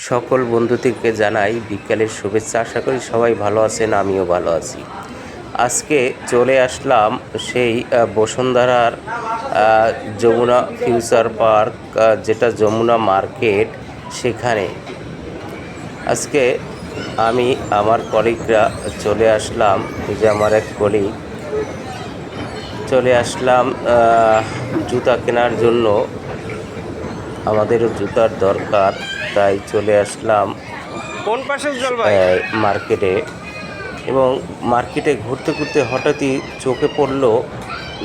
সকল বন্ধুদেরকে জানাই বিকেলের শুভেচ্ছা। আশা করি সবাই ভালো আছেন, আমিও ভালো আছি। আজকে চলে আসলাম সেই বসুন্ধরার যমুনা ফিউচার পার্ক, যেটা যমুনা মার্কেট, সেখানে আজকে আমি আমার কলিগরা চলে আসলাম। এই যে আমার এক কলিগ চলে আসলাম জুতা কেনার জন্য। আমাদেরও জুতার দরকার, তাই চলে আসলাম কোন পাশে উজ্জ্বল ভাই মার্কেটে। এবং মার্কেটে ঘুরতে ঘুরতে হঠাৎই চোখে পড়ল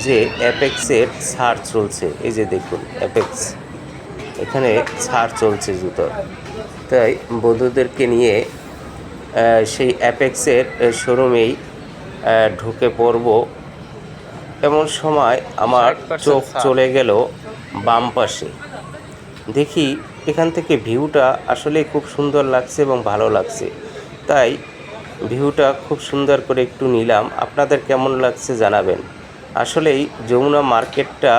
যে অ্যাপেক্সের ছাড় চলছে। এই যে দেখুন, অ্যাপেক্স এখানে ছাড় চলছে জুতোর। তাই বন্ধুদেরকে নিয়ে সেই অ্যাপেক্সের শোরুমেই ঢুকে পড়ব। এমন সময় আমার চোখ চলে গেল বাম পাশে। দেখি এখান থেকে ভিউটা আসলে খুব সুন্দর লাগছে এবং ভালো লাগছে, তাই ভিউটা খুব সুন্দর করে একটু নিলাম। আপনাদের কেমন লাগছে জানাবেন। আসলেই যমুনা মার্কেটটা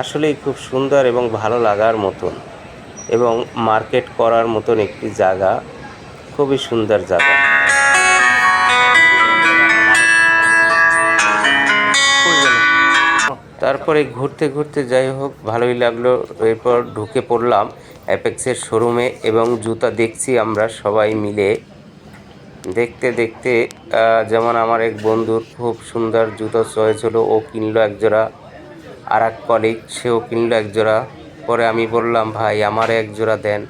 আসলেই খুব সুন্দর এবং ভালো লাগার মতন, এবং মার্কেট করার মতন একটি জায়গা, খুবই সুন্দর জায়গা। তারপরে ঘুরতে ঘুরতে যাই হোক ভালোই লাগলো। এরপর ঢুকে পড়লাম অ্যাপেক্সের শোরুমে এবং জুতা দেখছি আমরা সবাই মিলে। দেখতে দেখতে যেমন আমার এক বন্ধুর খুব সুন্দর জুতো চয়েস হলো, ও কিনলো এক জোড়া। আর এক কলিগ সেও কিনলো এক জোড়া। পরে আমি বললাম, ভাই আমার এক জোড়া দেন।